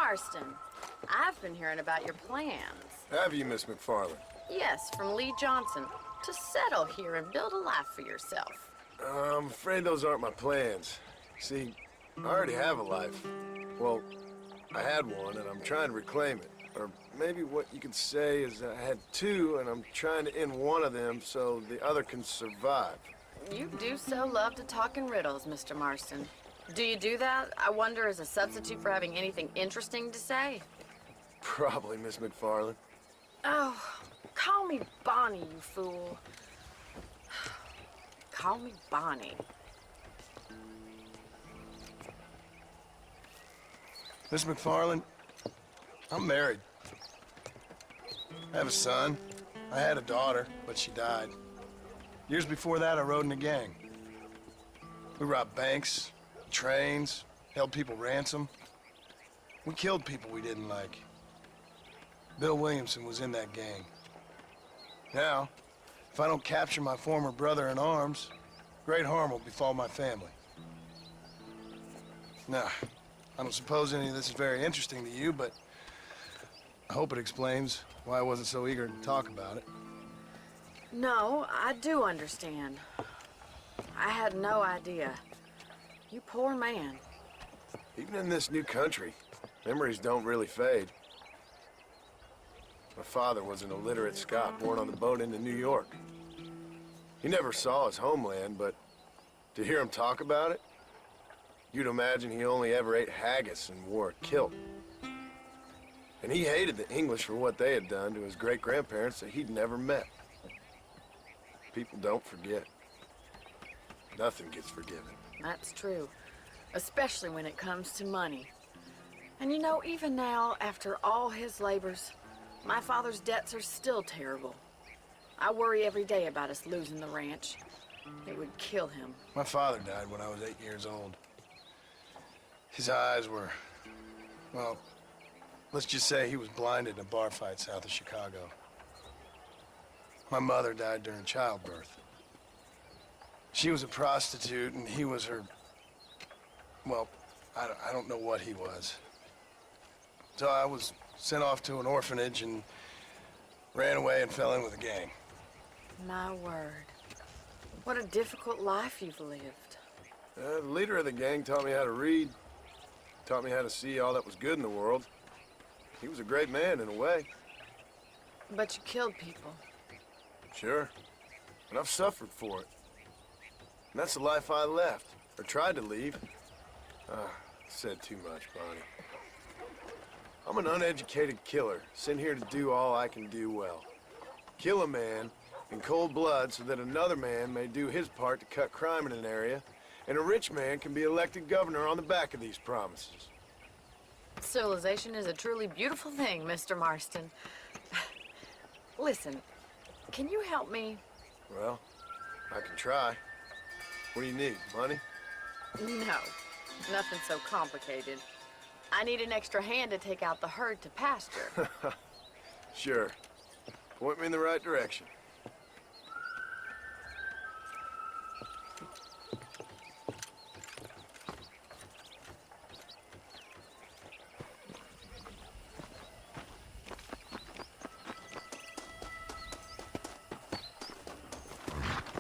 Marston, I've been hearing about your plans. Have you, Miss McFarland? Yes, from Lee Johnson, to settle here and build a life for yourself. I'm afraid those aren't my plans. See, I already have a life. Well, I had one, and I'm trying to reclaim it. Or maybe what you could say is I had two, and I'm trying to end one of them so the other can survive. You do so love to talk in riddles, Mr. Marston. Do you do that, I wonder, as a substitute for having anything interesting to say? Probably, Miss McFarland. Oh, call me Bonnie, you fool. Call me Bonnie. Miss McFarland, I'm married. I have a son. I had a daughter, but she died. Years before that, I rode in a gang. We robbed banks, trains, held people ransom. We killed people we didn't like. Bill Williamson was in that gang. Now, if I don't capture my former brother in arms, great harm will befall my family. Now, I don't suppose any of this is very interesting to you, but I hope it explains why I wasn't so eager to talk about it. No, I do understand. I had no idea. You poor man. Even in this new country, memories don't really fade. My father was an illiterate Scot born on the boat into New York. He never saw his homeland, but to hear him talk about it, you'd imagine he only ever ate haggis and wore a kilt. And he hated the English for what they had done to his great-grandparents that he'd never met. People don't forget. Nothing gets forgiven. That's true. Especially when it comes to money. And you know, even now, after all his labors, my father's debts are still terrible. I worry every day about us losing the ranch. It would kill him. My father died when I was 8 years old. His eyes were, well, let's just say he was blinded in a bar fight south of Chicago. My mother died during childbirth. She was a prostitute, and he was her, well, I don't know what he was. So I was sent off to an orphanage and ran away and fell in with a gang. My word. What a difficult life you've lived. The leader of the gang taught me how to read, taught me how to see all that was good in the world. He was a great man in a way. But you killed people. Sure, and I've suffered for it. And that's the life I left, or tried to leave. Said too much, Bonnie. I'm an uneducated killer, sent here to do all I can do well. Kill a man in cold blood so that another man may do his part to cut crime in an area, and a rich man can be elected governor on the back of these promises. Civilization is a truly beautiful thing, Mr. Marston. Listen, can you help me? Well, I can try. What do you need, money? No, nothing so complicated. I need an extra hand to take out the herd to pasture. Sure. Point me in the right direction.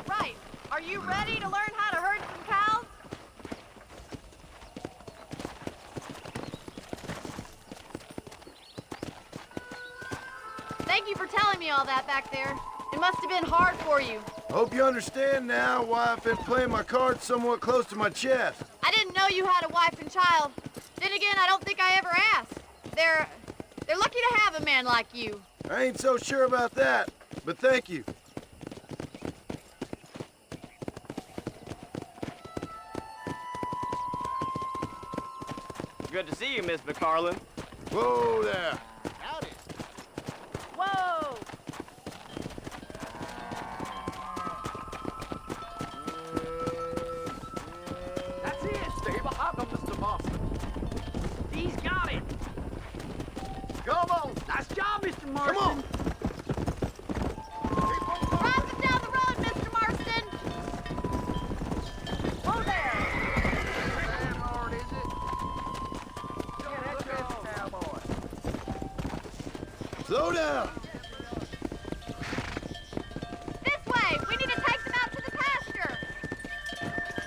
Right. Are you ready to learn how to herd some cows? Thank you for telling me all that back there. It must have been hard for you. Hope you understand now why I've been playing my cards somewhat close to my chest. I didn't know you had a wife and child. Then again, I don't think I ever asked. They're lucky to have a man like you. I ain't so sure about that, but thank you. Good to see you, Miss McFarland. Whoa there. Howdy. Whoa! That's it. Stay behind them, Mr. Marston. He's got it. Come on. Nice job, Mr. Marston. Come on. Drive them down the road, Mr. Marston! Whoa there. That hard, is it? Yeah, that's good, cowboy. Slow down! This way! We need to take them out to the pasture!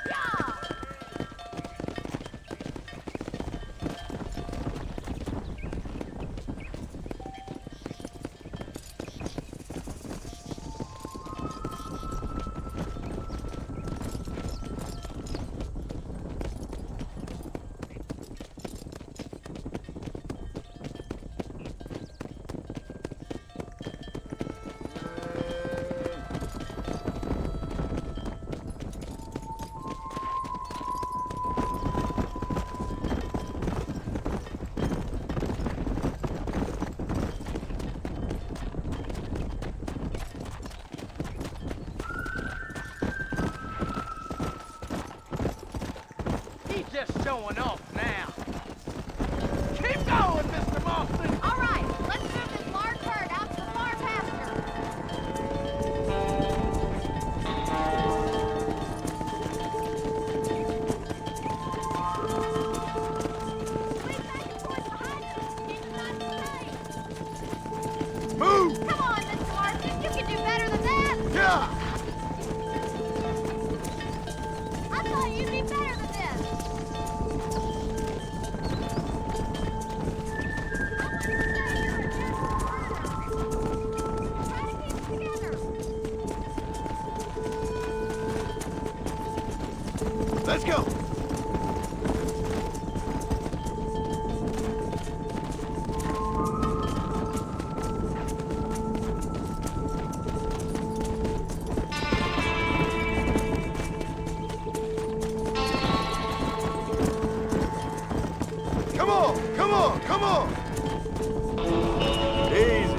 Yeah! He's just showing off now. Keep going, Mr. Marston. All right, let's move this large herd out to the far pasture. Squeeze back and forth behind us. Keep it nice and tight. Move! Come on, Mr. Marston, you can do better than that. Yeah! I thought you'd be better than this. I want to stay here and catch the murder. Try to keep it together. Let's go! Come on! Come on! Come on! Easy.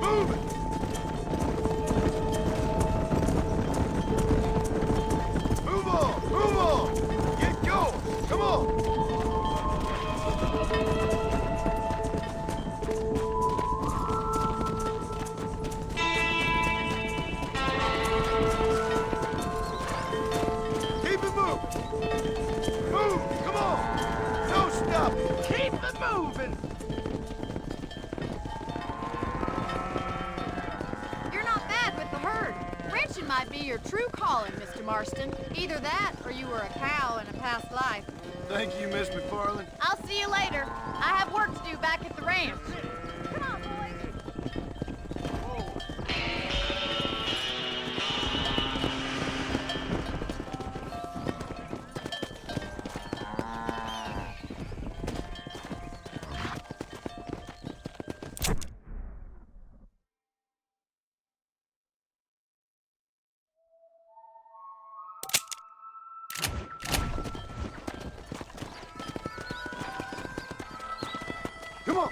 Move it! Move on! Move on! Get going! Come on! Keep it moving! Move! Come on! No stopping! Keep it moving. You're not bad with the herd. Ranching might be your true calling, Mr. Marston. Either that, or you were a cow in a past life. Thank you, Miss McFarland. I'll see you later. I have work to do back at the ranch. Come on, boys. Come on!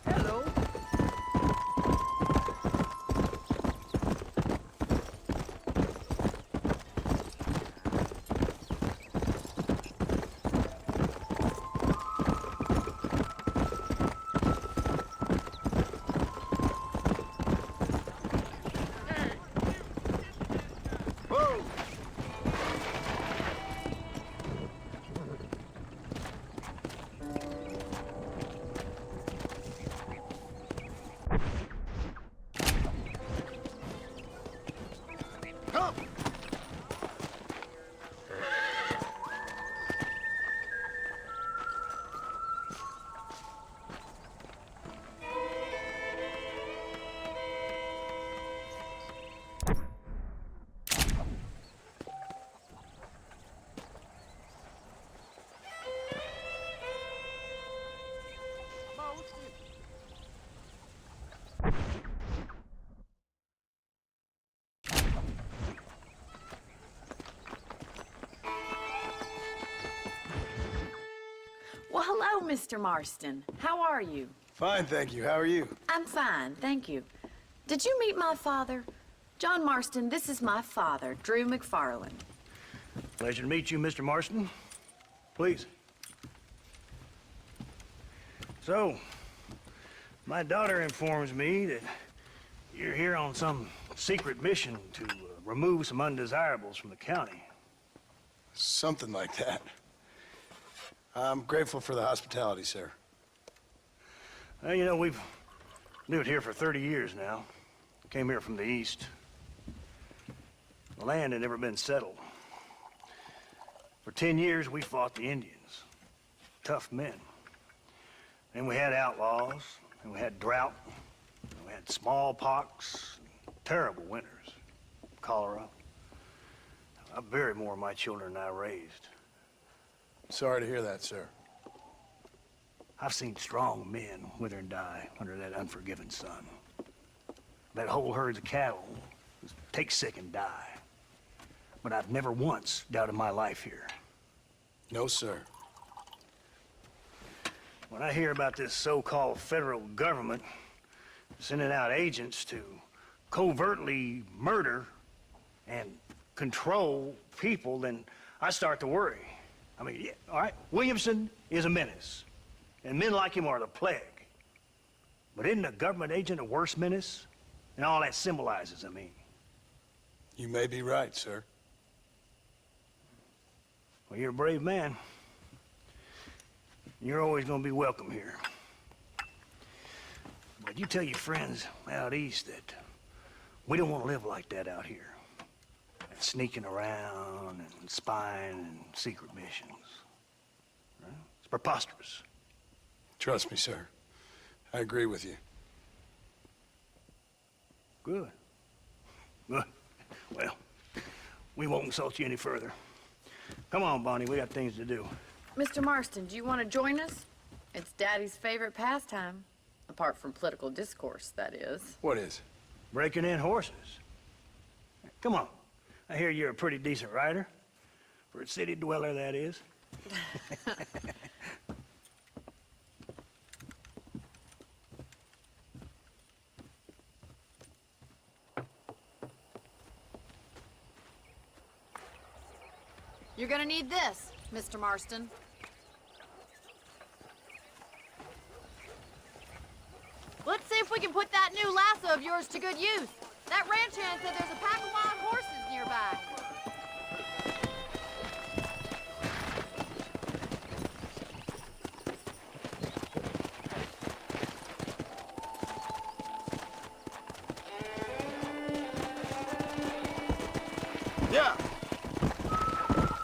Hello. Move! Come! Hello, Mr. Marston. How are you? Fine, thank you. How are you? I'm fine, thank you. Did you meet my father? John Marston, this is my father, Drew McFarland. Pleasure to meet you, Mr. Marston. Please. So, my daughter informs me that you're here on some secret mission to remove some undesirables from the county. Something like that. I'm grateful for the hospitality, sir. Well, you know, we've lived here for 30 years now. Came here from the east. The land had never been settled. For 10 years, we fought the Indians. Tough men. And we had outlaws, and we had drought, and we had smallpox, terrible winters, cholera. I buried more of my children than I raised. Sorry to hear that, sir. I've seen strong men wither and die under that unforgiving sun. That whole herds of cattle just take sick and die. But I've never once doubted my life here. No, sir. When I hear about this so-called federal government sending out agents to covertly murder and control people, then I start to worry. I mean, yeah, all right, Williamson is a menace, and men like him are the plague. But isn't a government agent a worse menace? And all that symbolizes, I mean. You may be right, sir. Well, you're a brave man. You're always gonna be welcome here. But you tell your friends out east that we don't want to live like that out here. Sneaking around and spying and secret missions. Right? It's preposterous. Trust me, sir. I agree with you. Good. Good. Well, we won't insult you any further. Come on, Bonnie, we got things to do. Mr. Marston, do you want to join us? It's Daddy's favorite pastime. Apart from political discourse, that is. What is? Breaking in horses. Come on. I hear you're a pretty decent rider. For a city dweller, that is. You're gonna need this, Mr. Marston. Let's see if we can put that new lasso of yours to good use. That ranch hand said there's a pack of wild horses nearby. Yeah.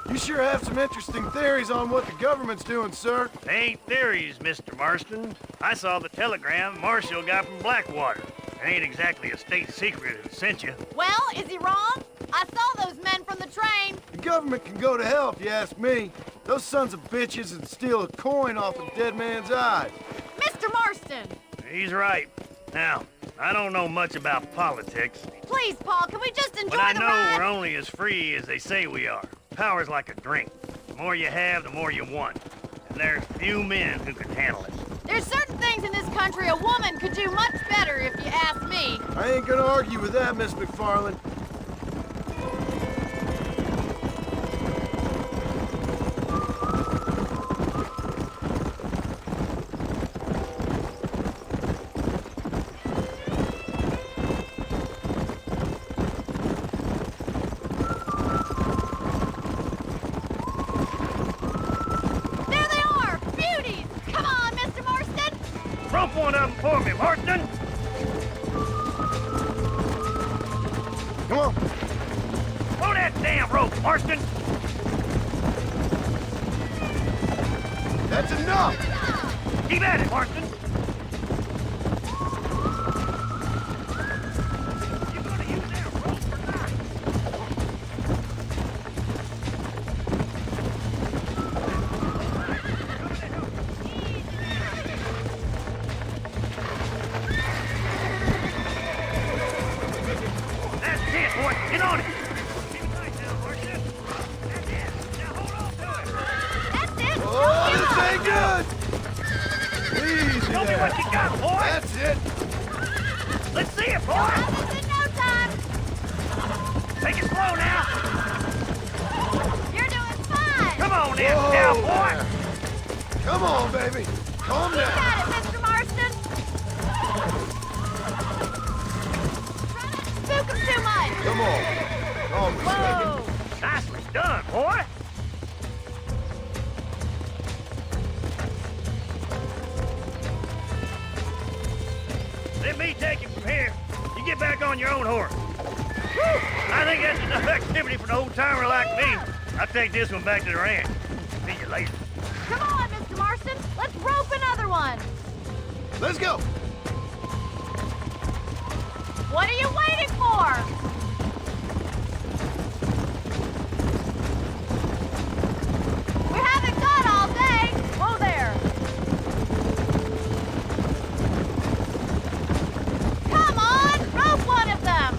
You sure have some interesting theories on what the government's doing, sir. They ain't theories, Mr. Marston. I saw the telegram Marshall got from Blackwater. It ain't exactly a state secret who sent you. Well, is he wrong? I saw those men from the train. The government can go to hell if you ask me. Those sons of bitches would steal a coin off a dead man's eye. Mr. Marston! He's right. Now, I don't know much about politics, Please, Paul, can we just enjoy but I the know ride? we're only as free as they say we are. Power's like a drink. The more you have, the more you want. And there's few men who can handle it. There's certain things in this country a woman could do much better, if you ask me. I ain't gonna argue with that, Miss McFarland. There they are! Beauties! Come on, Mr. Marston! Rope one of them for me, Marston! Come on. Throw that damn rope, Marston! That's enough. Keep at it, Marston! You gonna use that rope or not? That's it, boy! Get on it! Keep it tight now, Marston! That's it! Now hold on to it! That's it! Oh, this ain't good. Show me there. what you got, boy! That's it. Let's see it, boy! Have this in no time. Take it slow now! You're doing fine. Come on in, Whoa cowboy! there. Come on, baby. Calm You down. got it, Mr. Marston. Try not to spook him too much. Come on. Calm yourself. Whoa. Nicely done, boy! Let me take you from here. You get back on your own horse. Whew. I think that's enough activity for an old-timer like me. I'll take this one back to the ranch. See you later. Come on, Mr. Marston. Let's rope another one. Let's go. What are you waiting for? We haven't got all day. Whoa there. Come on, rope one of them.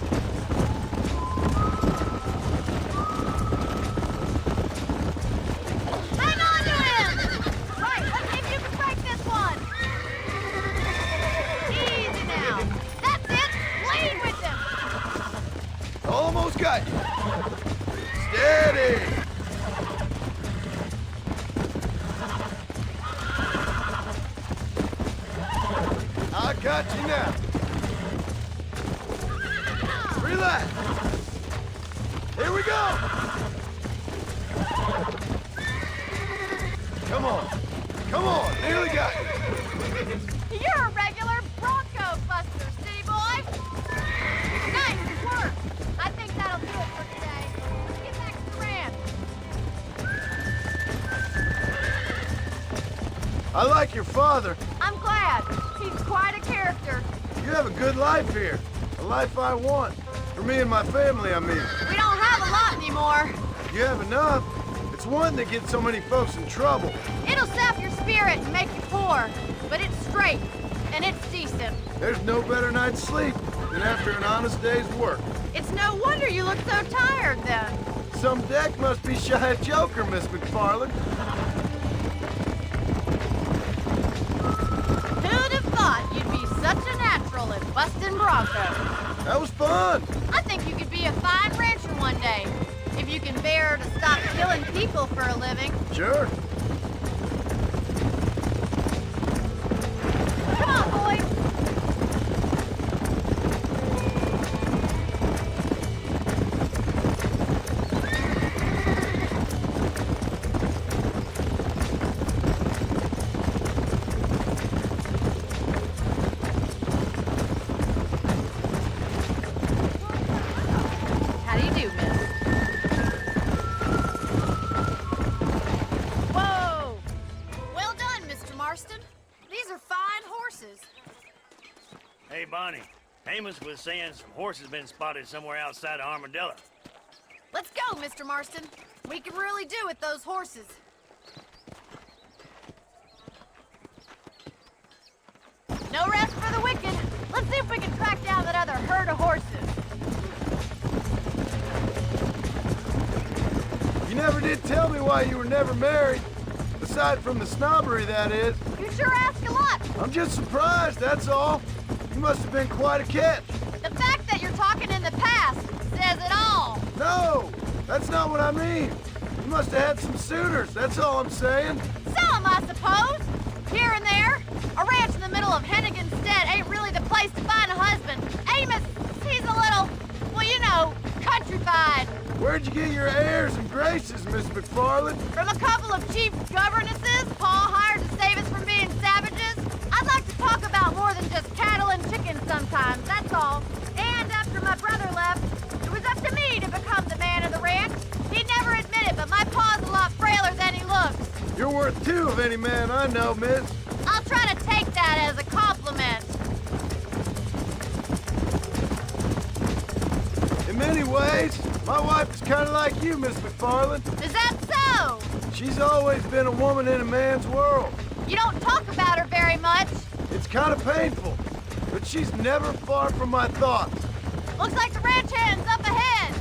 Hang on to him. Right, let's see if you can break this one. Easy now. That's it. Lead with him. Almost got you. Steady. I got you now. Relax. Here we go. Come on. Come on. Nearly got you. You're a regular Bronco buster, city boy. Nice work. I think that'll do it for today. Let's get back to the ranch. I like your father. I'm glad. He's quite a character. You have a good life here. A life I want. For me and my family, I mean. We don't have a lot anymore. You have enough. It's one that gets so many folks in trouble. It'll sap your spirit and make you poor, but it's straight and it's decent. There's no better night's sleep than after an honest day's work. It's no wonder you look so tired then. Some deck must be shy of Joker, Miss McFarland. Who'd have thought you'd be such a natural at busting Bronco? That was fun. I think you could be a fine rancher one day, if you can bear to stop killing people for a living. Sure. Come on, boys. How do you do, miss? Whoa! Well done, Mr. Marston. These are fine horses. Hey, Bonnie. Amos was saying some horses been spotted somewhere outside of Armadillo. Let's go, Mr. Marston. We can really do with those horses. No rest for the wicked. Let's see if we can track down that other herd of horses. You never did tell me why you were never married. Aside from the snobbery, that is. You sure ask a lot. I'm just surprised, that's all. You must have been quite a catch. The fact that you're talking in the past says it all. No, that's not what I mean. You must have had some suitors, that's all I'm saying. Some, I suppose. Here and there. A ranch in the middle of Hennigan's Stead ain't really the place to find a husband. Amos, he's a little, well, you know, countrified. Where'd you get your airs and graces, Miss McFarland? From a couple of chief governesses Paul hired to save us from being savages. I'd like to talk about more than just cattle and chickens sometimes, that's all. And after my brother left, it was up to me to become the man of the ranch. He'd never admit it, but my pa's a lot frailer than he looks. You're worth two of any man I know, miss. I'll try to take that as a compliment. In many ways, my wife is kind of like you, Miss McFarland. Is that so? She's always been a woman in a man's world. You don't talk about her very much. It's kind of painful, but she's never far from my thoughts. Looks like the ranch hand's up ahead.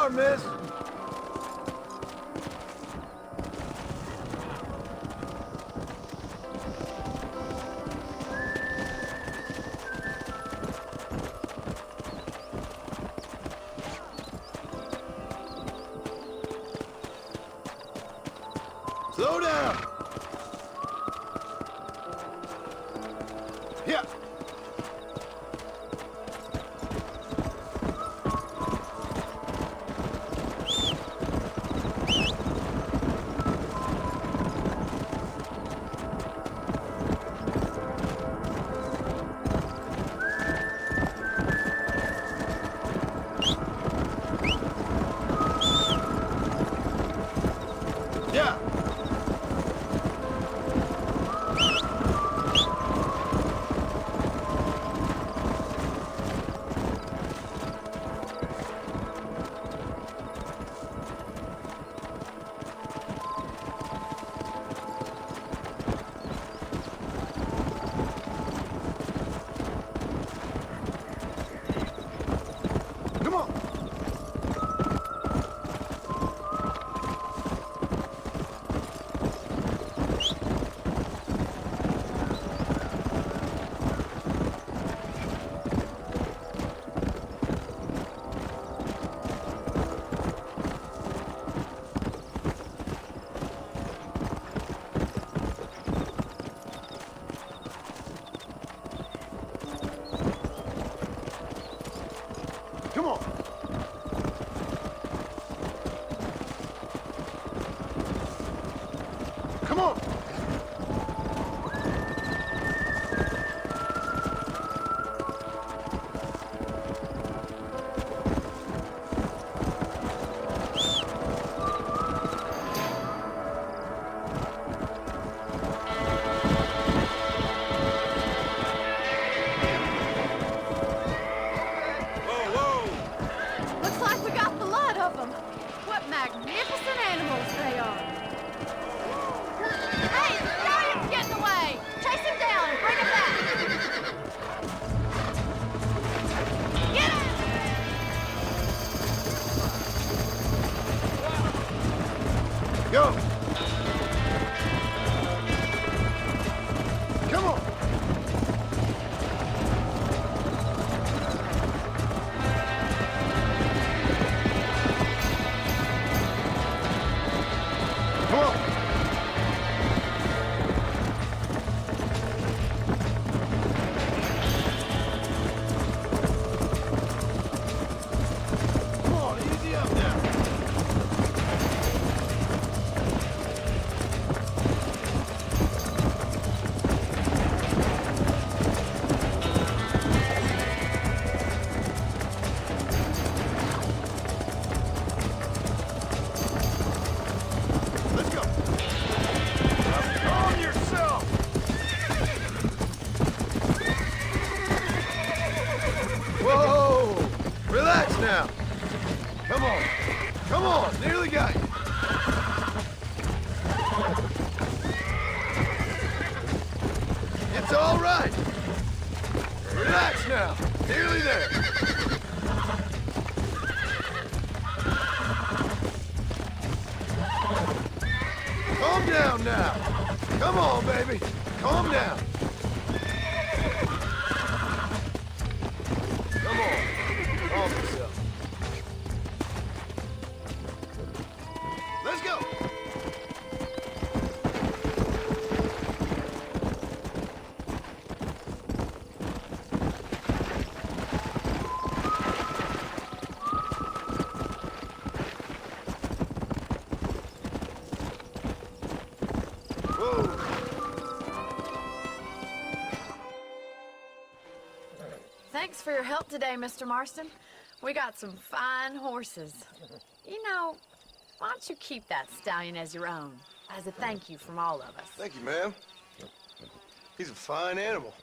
car, miss. Slow down. Yeah. Yeah. Come on. Come on. Come on. Looks like we got the lot of them. What magnificent animals they are. Hey, the stallion's getting away. Chase him down and bring him back. Get him! Go. Come on. Come on. Come on, easy up now. Let's go. Calm yourself. Whoa! Relax now. Come on. Come on. Nearly got you. It's all right. Relax now. Nearly there. Calm down now. Come on, baby. Calm down. Come on. Calm yourself. Let's go. Whoa. Thanks for your help today, Mr. Marston. We got some fine horses. You know, why don't you keep that stallion as your own, as a thank you from all of us? Thank you, ma'am. He's a fine animal.